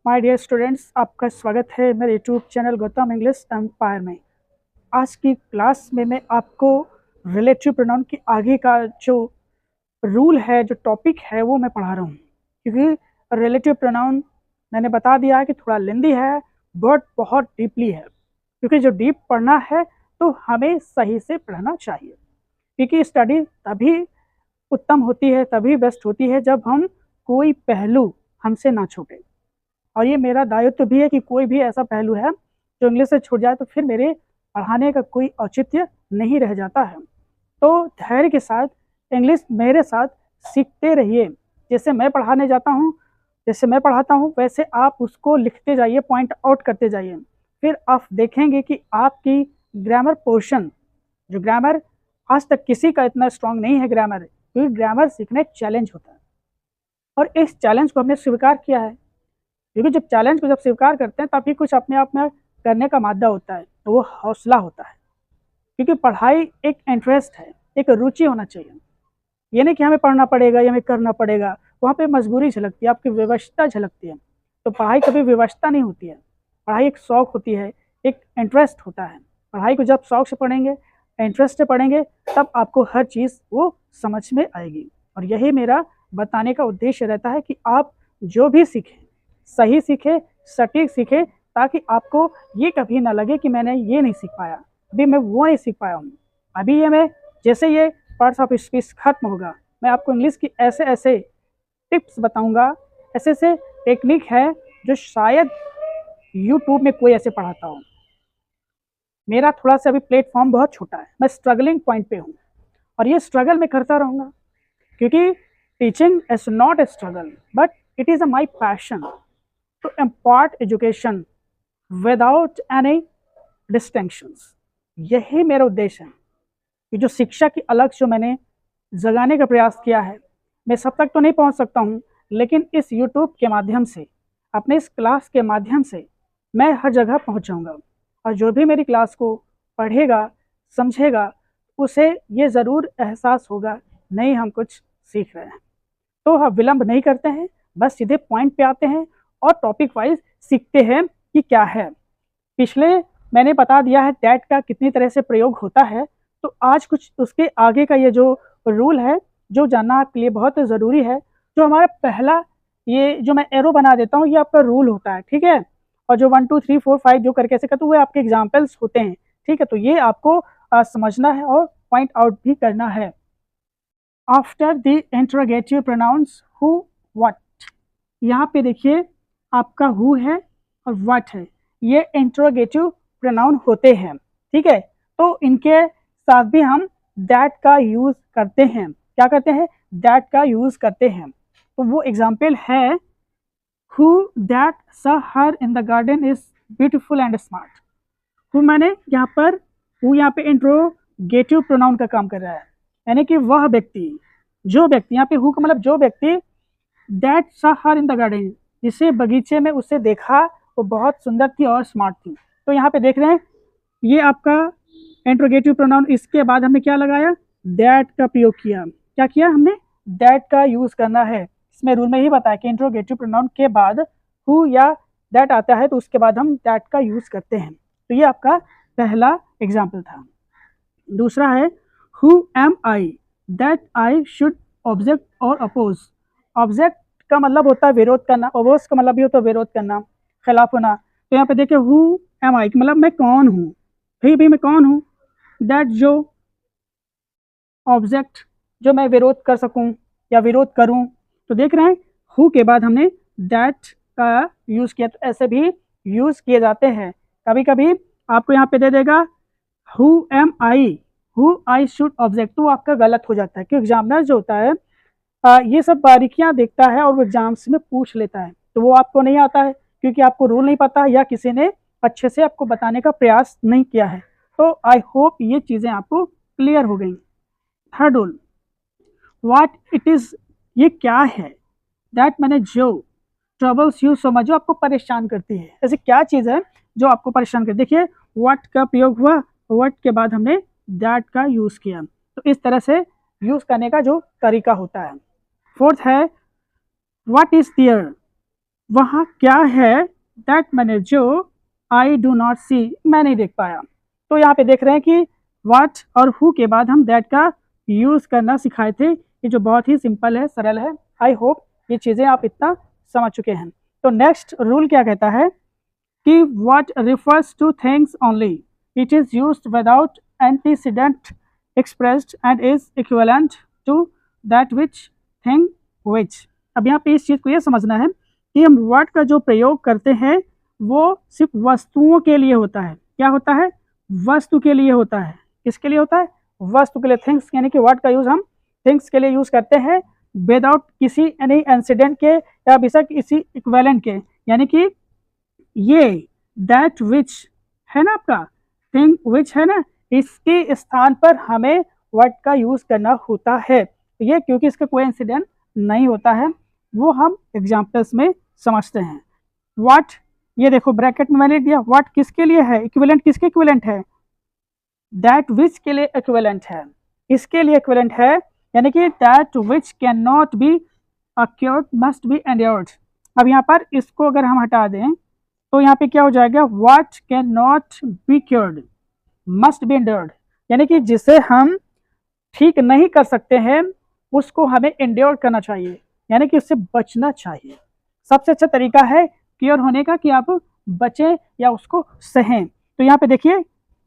My dear students, आपका स्वागत है मेरे YouTube channel Gautam English Empire में। आज की क्लास में मैं आपको रिलेटिव प्रोनाउन की आगे का जो रूल है, जो टॉपिक है, वो मैं पढ़ा रहा हूँ। क्योंकि रिलेटिव प्रोनाउन मैंने बता दिया है कि थोड़ा लेंदी है बट बहुत डीपली है। क्योंकि जो डीप पढ़ना है तो हमें सही से पढ़ना चाहिए। क्योंकि स्टडी तभी उत्तम होती है, तभी बेस्ट होती है जब हम कोई पहलू हमसे ना छूटे। और ये मेरा दायित्व भी है कि कोई भी ऐसा पहलू है जो इंग्लिश से छूट जाए तो फिर मेरे पढ़ाने का कोई औचित्य नहीं रह जाता है। तो धैर्य के साथ इंग्लिश मेरे साथ सीखते रहिए। जैसे मैं पढ़ाने जाता हूँ, जैसे मैं पढ़ाता हूँ, वैसे आप उसको लिखते जाइए, पॉइंट आउट करते जाइए। फिर आप देखेंगे कि आपकी ग्रामर पोर्शन, जो ग्रामर आज तक किसी का इतना स्ट्रांग नहीं है ग्रामर, क्योंकि ग्रामर सीखना एक चैलेंज होता है और इस चैलेंज को हमने स्वीकार किया है। क्योंकि जब चैलेंज को जब स्वीकार करते हैं तभी कुछ अपने आप में करने का मादा होता है, तो वो हौसला होता है। क्योंकि पढ़ाई एक इंटरेस्ट है, एक रुचि होना चाहिए। ये नहीं कि हमें पढ़ना पड़ेगा या हमें करना पड़ेगा, वहाँ पे मजबूरी झलकती है, आपकी व्यवस्था झलकती है। तो पढ़ाई कभी व्यवस्था नहीं होती है, पढ़ाई एक शौक होती है, एक इंटरेस्ट होता है। पढ़ाई को जब शौक से पढ़ेंगे, इंटरेस्ट से पढ़ेंगे, तब आपको हर चीज़ वो समझ में आएगी। और यही मेरा बताने का उद्देश्य रहता है कि आप जो भी सीखें सही सीखे, सटीक सीखे, ताकि आपको ये कभी ना लगे कि मैंने ये नहीं सीख पाया, अभी मैं वो नहीं सीख पाया हूँ। अभी ये मैं जैसे ये पार्ट्स ऑफ स्पीच खत्म होगा, मैं आपको इंग्लिश की ऐसे ऐसे टिप्स बताऊंगा, ऐसे ऐसे टेक्निक है जो शायद यूट्यूब में कोई ऐसे पढ़ाता हो। मेरा थोड़ा सा अभी प्लेटफॉर्म बहुत छोटा है, मैं स्ट्रगलिंग पॉइंट पे हूँ और ये स्ट्रगल मैं करता रहूँगा। क्योंकि teaching is not a struggle but it is a my passion to impart education without any distinctions। यही मेरा उद्देश्य है कि जो शिक्षा की अलग जो मैंने जगाने का प्रयास किया है, मैं सब तक तो नहीं पहुंच सकता हूं, लेकिन इस YouTube के माध्यम से, अपने इस क्लास के माध्यम से मैं हर जगह पहुंचाऊंगा। और जो भी मेरी क्लास को पढ़ेगा, समझेगा, उसे ये ज़रूर एहसास होगा, नहीं हम कुछ सीख रहे हैं। तो हम विलंब नहीं करते हैं, बस सीधे पॉइंट पे आते हैं और टॉपिक वाइज सीखते हैं कि क्या है। पिछले मैंने बता दिया है दैट का कितनी तरह से प्रयोग होता है, तो आज कुछ उसके आगे का ये जो रूल है जो जानना आपके लिए बहुत ज़रूरी है। जो हमारा पहला, ये जो मैं एरो बना देता हूँ, ये आपका रूल होता है, ठीक है। और जो 1 2 3 4 5 जो करके ऐसे करते हुए आपके एग्जाम्पल्स होते हैं, ठीक है। तो ये आपको समझना है और पॉइंट आउट भी करना है। After the interrogative pronounce who what, यहाँ पे देखिए आपका हु है और व्हाट है, ये इंट्रोगेटिव प्रोनाउन होते हैं, ठीक है। तो इनके साथ भी हम दैट का यूज करते हैं। क्या करते हैं? दैट का यूज करते हैं। तो वो एग्जाम्पल है, who that saw her in the garden is beautiful and smart. Who मैंने यहाँ पर, हु यहाँ पे इंट्रोगेटिव प्रोनाउन का काम कर रहा है, यानी कि वह व्यक्ति, जो व्यक्ति, यहाँ पे हु का मतलब जो व्यक्ति, that saw her in the garden, जिसे बगीचे में उसे देखा वो बहुत सुंदर थी और स्मार्ट थी। तो यहाँ पे देख रहे हैं ये आपका इंट्रोगेटिव प्रोनाउन, इसके बाद हमने क्या लगाया? दैट का प्रयोग किया। क्या किया हमने? दैट का यूज करना है। इसमें रूल में ही बताया कि इंट्रोगेटिव प्रोनाउन के बाद हु या दैट आता है तो उसके बाद हम दैट का यूज करते हैं। तो ये आपका पहला एग्जाम्पल था। दूसरा है who am I, that I should object और अपोज। ऑब्जेक्ट का मतलब होता है विरोध करना, अपोज का मतलब भी होता है विरोध करना, खिलाफ होना। तो यहाँ पे देखिए हु एम आई मतलब मैं कौन हूँ, भी मैं कौन हूँ। दैट जो ऑब्जेक्ट, जो मैं विरोध कर सकूँ या विरोध करूँ। तो देख रहे हैं हु के बाद हमने दैट का यूज़ किया। तो ऐसे भी यूज़ किए जाते हैं। कभी कभी आपको यहाँ पे दे देगा who am I, who I should object, तो आपका गलत हो जाता है। क्योंकि एग्जामिनर जो होता है ये सब बारीकियां देखता है और वो एग्जाम्स में पूछ लेता है। तो वो आपको नहीं आता है क्योंकि आपको रूल नहीं पता या किसी ने अच्छे से आपको बताने का प्रयास नहीं किया है। तो आई होप ये चीज़ें आपको क्लियर हो गई। Third rule, what it is, ये क्या है? दैट मैंने जो ट्रबल्स यू सो मच, जो आपको परेशान करती है। ऐसे क्या चीज़ है जो आपको परेशान करती है? देखिए व्हाट का प्रयोग हुआ, व्हाट के बाद हमने दैट का यूज़ किया। तो इस तरह से यूज़ करने का जो तरीका होता है। फोर्थ है व्हाट इज देयर, वहाँ क्या है दैट मैंने जो आई डू नॉट सी मैं नहीं देख पाया। तो यहाँ पे देख रहे हैं कि व्हाट और हु के बाद हम दैट का यूज़ करना सिखाए थे, ये जो बहुत ही सिंपल है, सरल है। आई होप ये चीज़ें आप इतना समझ चुके हैं। तो नेक्स्ट रूल क्या कहता है कि what refers to things only, it is used without antecedent expressed and is equivalent to that which thing which. अब यहाँ पे इस चीज़ को ये समझना है कि हम वर्ड का जो प्रयोग करते हैं वो सिर्फ वस्तुओं के लिए होता है। क्या होता है? वस्तु के लिए होता है। किसके लिए होता है? वस्तु के लिए, थिंग्स, यानी कि वर्ड का यूज़ हम थिंग्स के लिए यूज़ करते हैं विदाउट किसी एनी इंसिडेंट के या बेशक किसी इक्विवेलेंट के, यानी कि ये दैट विच है ना, आपका थिंग विच है ना, इसके स्थान पर हमें वर्ड का यूज़ करना होता है। ये क्योंकि इसका कोई इंसिडेंट नहीं होता है, वो हम एग्जाम्पल्स में समझते हैं। व्हाट, ये देखो ब्रैकेट में मैंने लिख दिया, व्हाट किसके लिए है, इक्विवेलेंट किसके इक्विवेलेंट है, दैट विच के लिए इक्विवेलेंट है, इसके लिए इक्विवेलेंट है, यानी कि that which can not be accrued must be endured. अब यहाँ पर इसको अगर हम हटा दें तो यहाँ पे क्या हो जाएगा, what can not be cured must be endured, यानी कि जिसे हम ठीक नहीं कर सकते हैं उसको हमें एंड्योर करना चाहिए, यानी कि उससे बचना चाहिए। सबसे अच्छा तरीका है क्योर होने का कि आप बचें या उसको सहें। तो यहाँ पे देखिए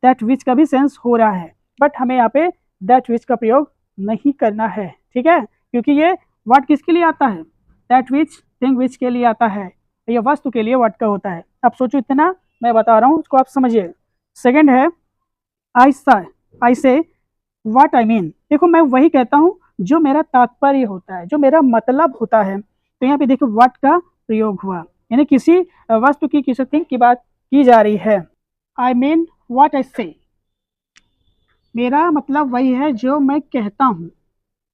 दैट विच का भी सेंस हो रहा है, बट हमें यहाँ पे दैट विच का प्रयोग नहीं करना है, ठीक है, क्योंकि ये वर्ड किसके लिए आता है, दैट विच थिंग विच के लिए आता है, ये वस्तु के लिए वर्ड का होता है। अब सोचो, इतना मैं बता रहा हूँ उसको आप समझिए। सेकंड है आई से व्हाट आई मीन। देखो मैं वही कहता हूँ जो मेरा तात्पर्य होता है, जो मेरा मतलब होता है। तो यहाँ पे देखो व्हाट का प्रयोग हुआ, यानी किसी वस्तु की, किसी थिंग की बात की जा रही है। आई मीन व्हाट आई से, मेरा मतलब वही है जो मैं कहता हूँ,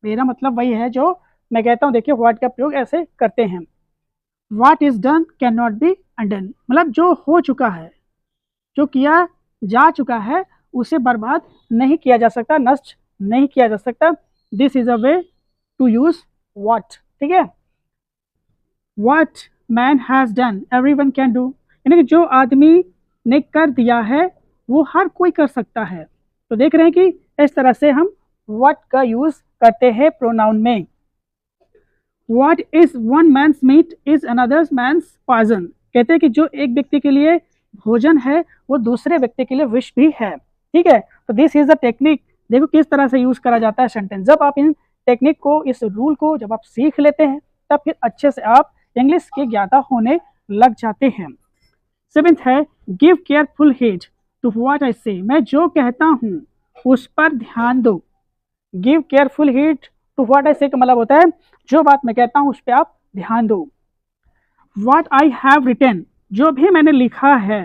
मेरा मतलब वही है जो मैं कहता हूँ। देखिए व्हाट का प्रयोग ऐसे करते हैं, what is done can not be undone, मतलब जो हो चुका है, जो किया जा चुका है उसे बर्बाद नहीं किया जा सकता, नष्ट नहीं किया जा सकता। This is a way to use what, ठीक है। What man has done everyone can do, यानी कि जो आदमी ने कर दिया है वो हर कोई कर सकता है। तो देख रहे हैं कि इस तरह से हम व्हाट का यूज करते हैं प्रोनाउन में। What is one man's meat is another's man's poison, कहते हैं कि जो एक व्यक्ति के लिए भोजन है वो दूसरे व्यक्ति के लिए विष भी है, ठीक है। तो दिस इज द टेक्निक, देखो किस तरह से यूज करा जाता है सेंटेंस। जब आप इन टेक्निक को, इस रूल को जब आप सीख लेते हैं तब फिर अच्छे से आप इंग्लिश के ज्ञाता होने लग जाते हैं। सेवेंथ है give careful heed to what I say, मैं जो कहता हूँ उस पर ध्यान दो। Give careful heed to what I say का मतलब होता है जो बात मैं कहता हूँ उस पर आप ध्यान दो। व्हाट आई हैव रिटन, जो भी मैंने लिखा है,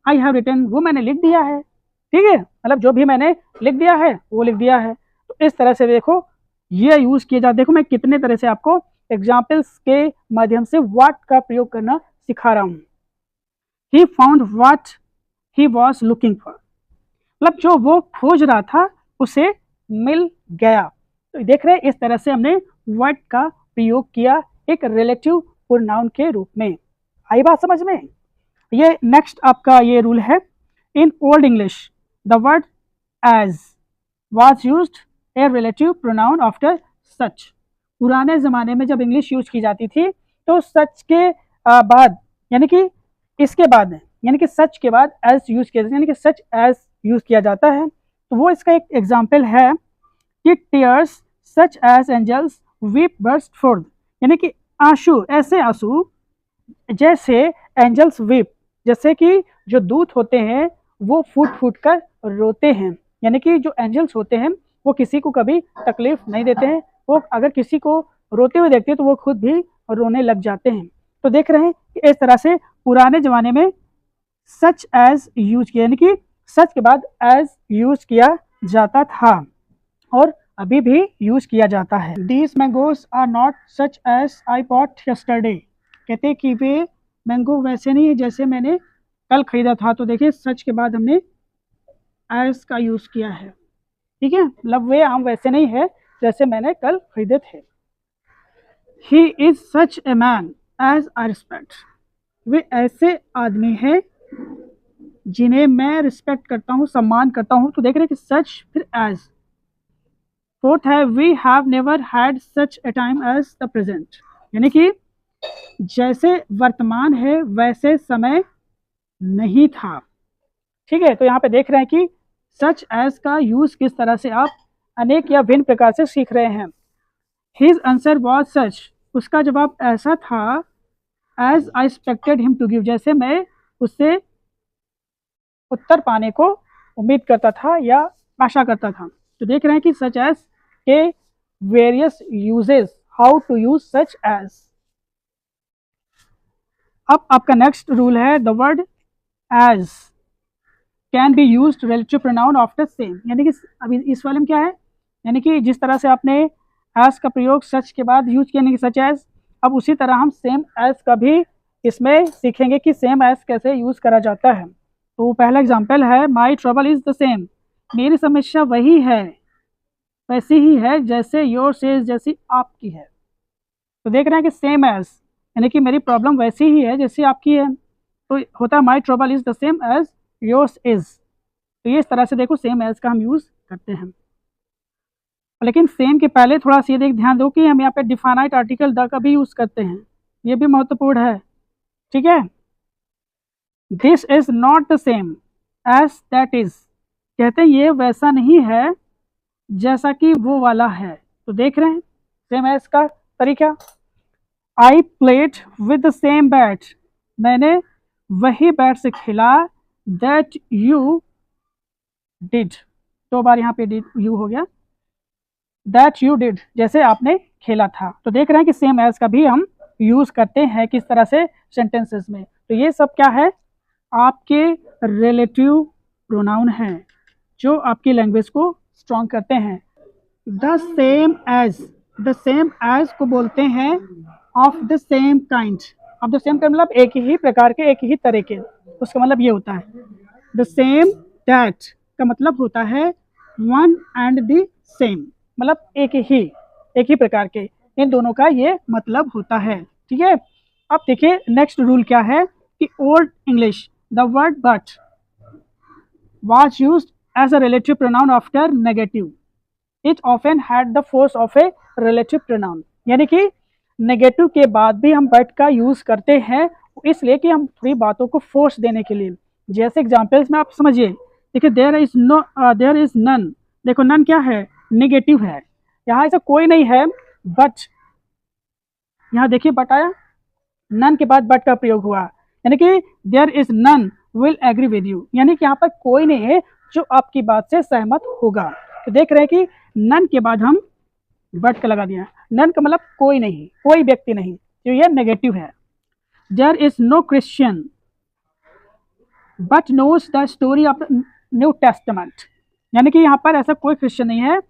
आई हैव रिटन वो मैंने लिख दिया है, ठीक है, मतलब जो भी मैंने लिख दिया है वो लिख दिया है। तो इस तरह से देखो ये यूज किया जाता है। देखो मैं कितने तरह से आपको एग्जाम्पल्स के माध्यम से व्हाट का प्रयोग करना सिखा रहा हूँ। He found what he was looking for, मतलब जो वो खोज रहा था उसे मिल गया। तो देख रहे हैं इस तरह से हमने व्हाट का प्रयोग किया एक रिलेटिव प्रोनाउन के रूप में। आई बात समझ में? ये नेक्स्ट आपका ये रूल है, in old English the word as was used a relative pronoun after such. पुराने ज़माने में जब इंग्लिश यूज की जाती थी तो सच के बाद, यानी कि इसके बाद, यानी कि सच के बाद एज यूज किया जाता है, यानी कि सच एज यूज किया जाता है। तो वो इसका एक एग्जाम्पल है कि tears such as angels weep burst forth, यानी कि आंसू, ऐसे आंसू जैसे एंजल्स वीप, जैसे कि जो दूत होते हैं वो फूट फूट कर रोते हैं, यानी कि जो एंजल्स होते हैं वो किसी को कभी तकलीफ नहीं देते हैं, वो अगर किसी को रोते हुए देखते हैं तो वो खुद भी रोने लग जाते हैं। तो देख रहे हैं कि इस तरह से पुराने ज़माने में सच एज यूज किया, यानी कि सच के बाद एज यूज किया जाता था और अभी भी यूज किया जाता है। These mangoes are not such as I bought yesterday, कहते हैं कि वे मैंगो वैसे नहीं है जैसे मैंने कल खरीदा था। तो देखिए सच के बाद हमने एज का यूज किया है, ठीक है, मतलब वे आम वैसे नहीं है जैसे मैंने कल खरीदे थे। He is such a man as I respect, वे ऐसे आदमी हैं जिन्हें मैं रिस्पेक्ट करता हूँ, सम्मान करता हूँ। तो देख रहे हैं कि सच फिर एज। फोर्थ है we have never had such a time as the present, यानी कि जैसे वर्तमान है वैसे समय नहीं था। ठीक है, तो यहाँ पे देख रहे हैं कि सच एज का यूज किस तरह से आप अनेक या भिन्न प्रकार से सीख रहे हैं। हिज आंसर वॉज सच, उसका जवाब ऐसा था as I expected him to give, जैसे मैं उससे उत्तर पाने को उम्मीद करता था या आशा करता था। तो देख रहे हैं कि सच एज के various uses, how to use such as. अब आपका नेक्स्ट रूल है the word as can be used relative pronoun after same, यानी कि अभी इस वाले में क्या है, यानी कि जिस तरह से आपने एज का प्रयोग सच के बाद यूज किया, यानी कि सच एज, अब उसी तरह हम सेम एज का भी इसमें सीखेंगे कि सेम एज कैसे यूज करा जाता है। तो पहला एग्जांपल है my trouble is the same, मेरी समस्या वही है, वैसी ही है जैसे योर सेज, जैसी आपकी है। तो देख रहे हैं कि सेम एज यानी कि मेरी प्रॉब्लम वैसी ही है जैसी आपकी है, तो होता है my trouble is the same as yours is. तो ये इस तरह से देखो सेम एज का हम यूज करते हैं। लेकिन सेम के पहले थोड़ा सा ये ध्यान दो कि हम यहाँ पे डिफाइनाइट आर्टिकल द का भी यूज करते हैं, ये भी महत्वपूर्ण है। ठीक है, this is not the same as that is, कहते हैं ये वैसा नहीं है जैसा कि वो वाला है। तो देख रहे हैं सेम एज का तरीका। I played with the same bat, मैंने वही बैट से खेला दैट यू डिड, 2 बार यहाँ पे डिड यू हो गया, दैट यू डिड जैसे आपने खेला था। तो देख रहे हैं कि सेम एज का भी हम यूज करते हैं किस तरह से सेंटेंसेस में। तो ये सब क्या है, आपके रिलेटिव प्रोनाउन हैं जो आपकी लैंग्वेज को स्ट्रॉन्ग करते हैं। द सेम एज को बोलते हैं of the same kind. Of the same का मतलब एक ही प्रकार के, एक ही तरह के, उसका मतलब ये होता है। द सेम दैट का मतलब होता है वन एंड द सेम, मतलब एक ही प्रकार के, इन दोनों का ये मतलब होता है। ठीक है, अब देखिए नेक्स्ट रूल क्या है कि old English the word but was used as a relative pronoun after negative, it often had the force of a relative pronoun, यानी कि नेगेटिव के बाद भी हम बट का यूज करते हैं इसलिए कि हम थोड़ी बातों को फोर्स देने के लिए। जैसे एग्जांपल्स में आप समझिए, देखिए देयर इज नन, देखो नन क्या है, नेगेटिव है, यहाँ ऐसा कोई नहीं है, बट यहाँ देखिए बट आया, नन के बाद बट का प्रयोग हुआ, यानी कि there is none will agree with you, यानी कि यहाँ पर कोई नहीं है जो आपकी बात से सहमत होगा। तो देख रहे हैं कि नन के बाद हम बट का लगा दिया, नन का मतलब कोई नहीं, कोई व्यक्ति नहीं, तो ये नेगेटिव है। There is no Christian but knows the story of the New Testament, यानी कि यहाँ पर ऐसा कोई क्रिश्चियन नहीं है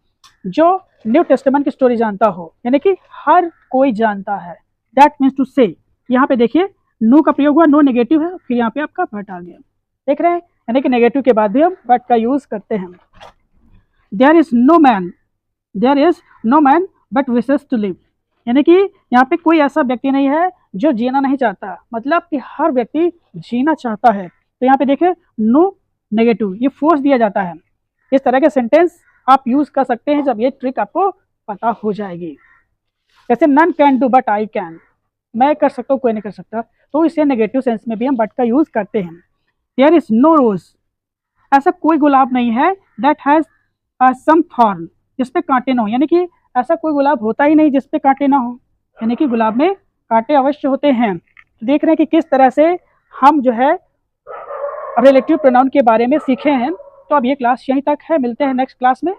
जो न्यू टेस्टामेंट की स्टोरी जानता हो, यानी कि हर कोई जानता है। दैट मीन्स टू से, यहाँ पे देखिए नो का प्रयोग हुआ, नो नेगेटिव है, फिर यहाँ पे आपका बट आ गया, देख रहे हैं, यानी कि नेगेटिव के बाद भी हम बट का यूज करते हैं। There is no man but wishes to live, यानी कि यहाँ पे कोई ऐसा व्यक्ति नहीं है जो जीना नहीं चाहता, मतलब कि हर व्यक्ति जीना चाहता है। तो यहाँ पे देखिए नो नेगेटिव, ये फोर्स दिया जाता है। इस तरह के सेंटेंस आप यूज कर सकते हैं जब ये ट्रिक आपको पता हो जाएगी। जैसे none can do but I can, मैं कर सकता हूँ कोई नहीं कर सकता, तो इसे नेगेटिव सेंस में भी हम बट का यूज करते हैं। देयर इज नो रोज, ऐसा कोई गुलाब नहीं है दैट हैज सम थॉर्न, जिसपे कांटे ना हो, यानी कि ऐसा कोई गुलाब होता ही नहीं जिसपे कांटे ना हो, यानी कि गुलाब में कांटे अवश्य होते हैं। तो देख रहे हैं कि किस तरह से हम जो है रिलेटिव प्रोनाउन के बारे में सीखे हैं। तो अब ये क्लास यहीं तक है, मिलते हैं नेक्स्ट क्लास में।